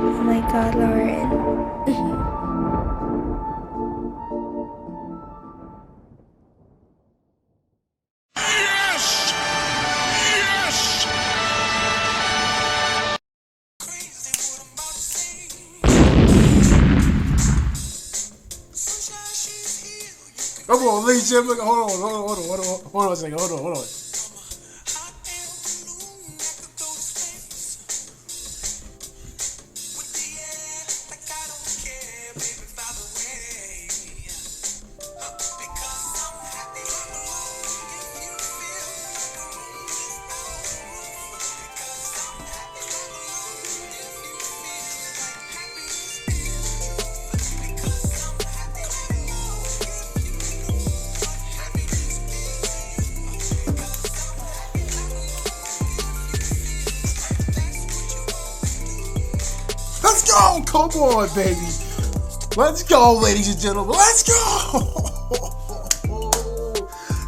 Oh my god, Lauren. Yes! Yes! Come on, ladies and gentlemen. Hold on a second. Hold on. Let's go! Come on, baby. Let's go, ladies and gentlemen. Let's go!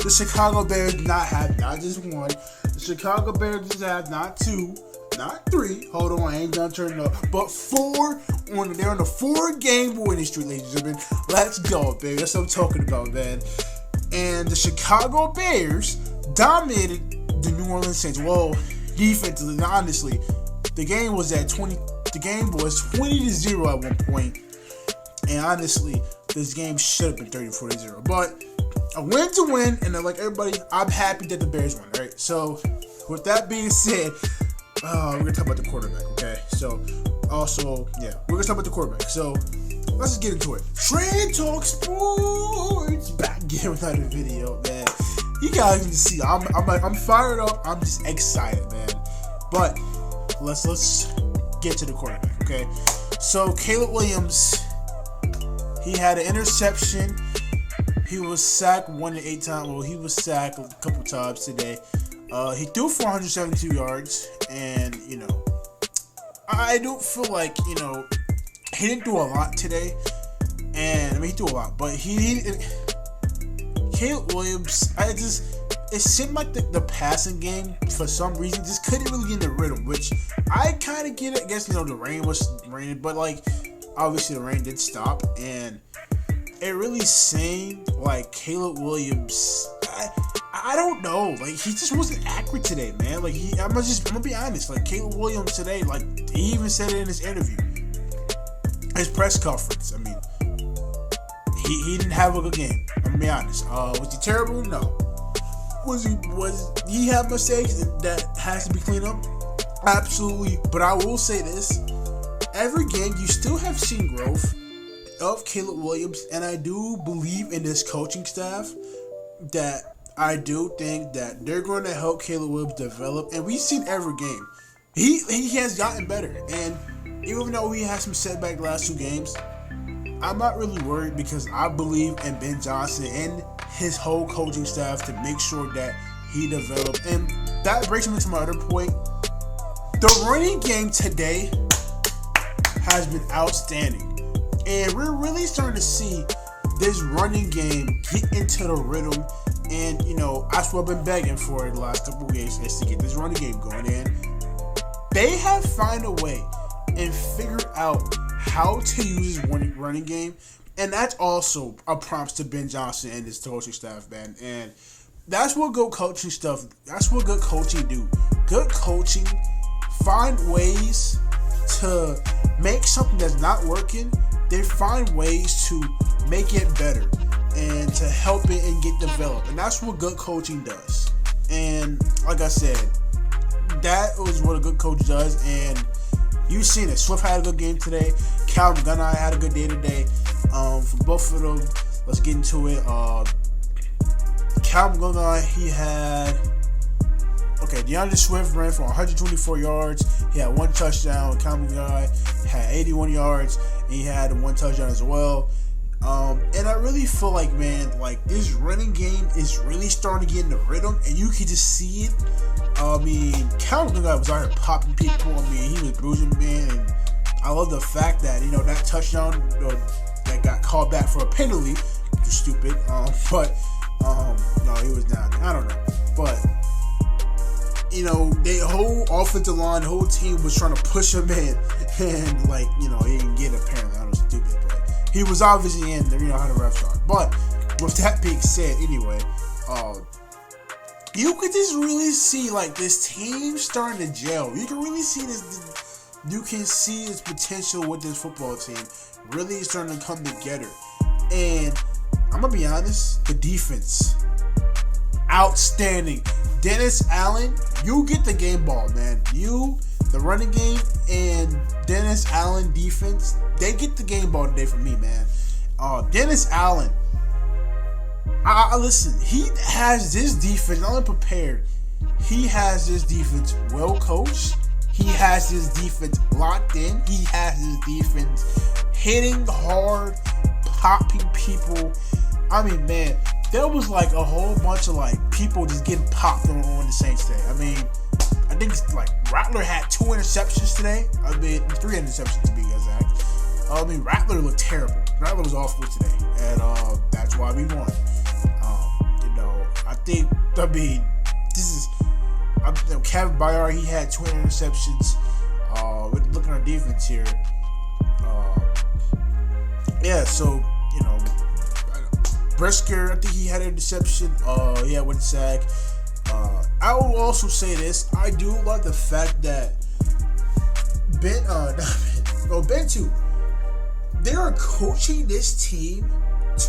The Chicago Bears did not have not just one. The Chicago Bears did have not two, not three. Hold on, I ain't done turning up. But four. They're on the 4-game winning streak, ladies and gentlemen. Let's go, baby. That's what I'm talking about, man. And the Chicago Bears dominated the New Orleans Saints. Well, defensively, honestly, the game was 20-0 at one point. And honestly, this game should have been 30-0. But a win to win, and like everybody, I'm happy that the Bears won, right? So, with that being said, we're going to talk about the quarterback, okay? So, also, yeah, we're going to talk about the quarterback. So, let's just get into it. Trade Talk Sports! Back again with another video, man. You guys can see, I'm fired up. I'm just excited, man. But, let's get to the quarterback, okay? So, Caleb Williams, he had an interception. He was sacked 1 to 8 times. Well, he was sacked a couple times today. He threw 472 yards, and I don't feel like he didn't do a lot today. And I mean, he threw a lot, but Caleb Williams, it seemed like the passing game for some reason just couldn't really get in the rhythm, which I kind of get it. I guess the rain was raining, but obviously the rain did stop, and it really seemed like Caleb Williams, I don't know, he just wasn't accurate today, man. I'm gonna be honest, Caleb Williams today, he even said it in his interview, his press conference. I mean, he didn't have a good game. I'm gonna be honest. Was he terrible? No. Was he have mistakes that has to be cleaned up? Absolutely. But I will say this: every game you still have seen growth of Caleb Williams, and I do believe in this coaching staff that I do think that they're going to help Caleb Williams develop, and we've seen every game he has gotten better. And even though he had some setback last 2 games, I'm not really worried because I believe in Ben Johnson and his whole coaching staff to make sure that he developed. And that brings me to my other point. The running game today has been outstanding. And we're really starting to see this running game get into the rhythm. And, that's what I've been begging for the last couple of games, is to get this running game going. And they have found a way and figured out how to use his running game. And that's also a props to Ben Johnson and his coaching staff, man. And that's what good coaching do. Good coaching, find ways to make something that's not working. They find ways to make it better and to help it and get developed. And that's what good coaching does. And like I said, that was what a good coach does. And you've seen it. Swift had a good game today. Calvin Gunnar had a good day today. For both of them, let's get into it. Calvin Gunnar, he had... Okay, DeAndre Swift ran for 124 yards. He had 1 touchdown. Calvin Gunnar had 81 yards. And he had 1 touchdown as well. And I really feel like, man, this running game is really starting to get in the rhythm, and you can just see it. I mean, Calvin Gunnar was out here popping people. I mean, he was bruising, man. And I love the fact that, that touchdown that got called back for a penalty, which was stupid. No, he was not. I don't know. But, the whole offensive line, the whole team was trying to push him in, and like, he didn't get it apparently. I was stupid, but he was obviously in there. You know how the refs are. But with that being said, anyway, you could just really see like this team starting to gel. You can really see this. You can see its potential with this football team really starting to come together. And I'm gonna be honest, the defense, outstanding. Dennis Allen, you get the game ball, man. The running game, and Dennis Allen defense, they get the game ball today for me, man. Dennis Allen, listen, he has this defense not only prepared, he has this defense well coached. He has his defense locked in. He has his defense hitting hard, popping people. I mean, man, there was like a whole bunch of like people just getting popped on the Saints day. I mean, I think it's like Rattler had 2 interceptions today. I mean, 3 interceptions to be exact. I mean, Rattler looked terrible. Rattler was awful today, and that's why we won. Kevin Byard, he had 2 interceptions. Looking at our defense here, so Brisker, I think he had an interception. He had 1 sack. I will also say this: I do love the fact that Ben2, they are coaching this team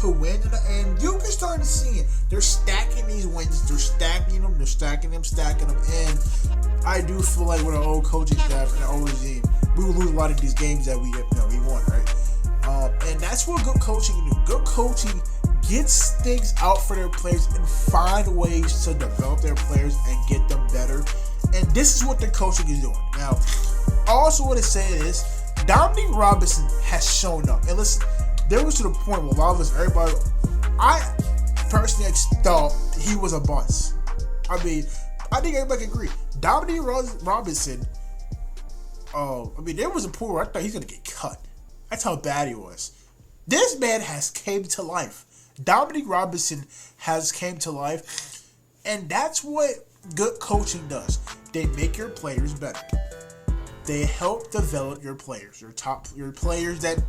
to win, and you can start to see it. They They're stacking these wins. They're stacking them. And I do feel like with our old coaching staff and our old regime, we will lose a lot of these games that we won, right? And that's what good coaching can do. Good coaching gets things out for their players and find ways to develop their players and get them better. And this is what their coaching is doing. Now, I also want to say this: Dominique Robinson has shown up. And listen, there was to the point where a lot of us, everybody, I personally thought he was a bust. I mean, I think everybody can agree. Dominique Robinson, there was a point where I thought he was going to get cut. That's how bad he was. This man has came to life. Dominique Robinson has came to life. And that's what good coaching does. They make your players better. They help develop your players. Your players that,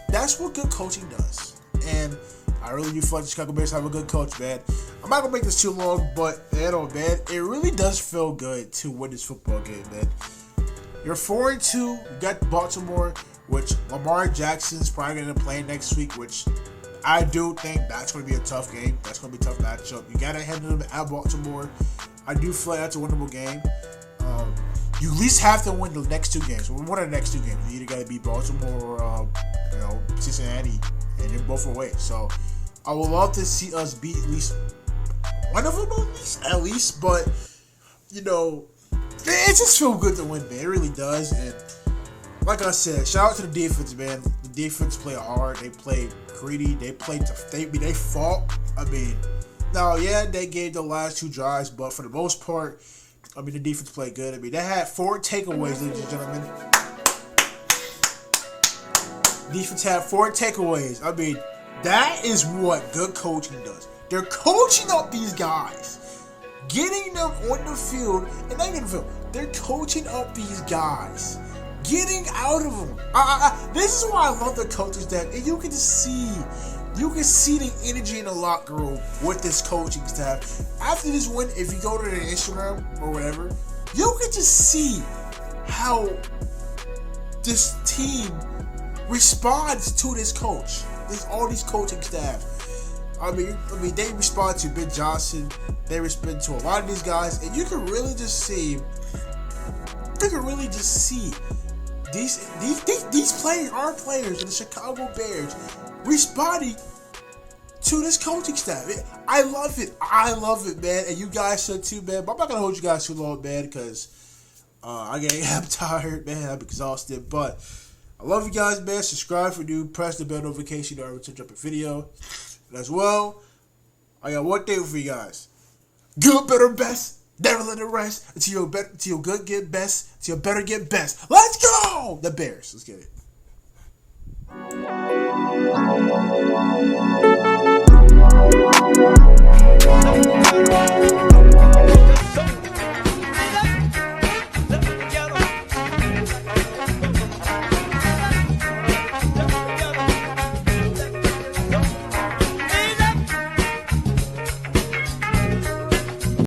that's what good coaching does. And I really do feel like the Chicago Bears have a good coach, man. I'm not going to make this too long, but, man, it really does feel good to win this football game, man. You're 4-2. You got Baltimore, which Lamar Jackson's probably going to play next week, which I do think that's going to be a tough game. That's going to be a tough matchup. You got to handle them at Baltimore. I do feel like that's a winnable game. You at least have to win the next two games. So one of the next two games, you either got to beat Baltimore or, Cincinnati, and you're both away. So I would love to see us beat at least one of them, at least. But, it just feels good to win, man. It really does. And like I said, shout out to the defense, man. The defense play hard. They play greedy. They play tough. They fought. They gave the last two drives, but for the most part, the defense played good. They had 4 takeaways, ladies and gentlemen. Defense had 4 takeaways. That is what good coaching does. They're coaching up these guys, getting them on the field, and not even the field. They're coaching up these guys, getting out of them. This is why I love the coaching staff. And you can see the energy in the locker room with this coaching staff. After this win, if you go to their Instagram or whatever, you can just see how this team responds to this coach. There's all these coaching staff. They respond to Ben Johnson. They respond to a lot of these guys, and you can really just see. These players are players in the Chicago Bears responding to this coaching staff. I love it, man. And you guys should too, man. But I'm not gonna hold you guys too long, man, because I'm tired, man. I'm exhausted. But I love you guys, man. Subscribe for new. Press the bell notification to every time I drop a video. And as well, I got one thing for you guys: good, better, best. Never let it rest until your good get best, until your better get best. Let's go! The Bears. Let's get it.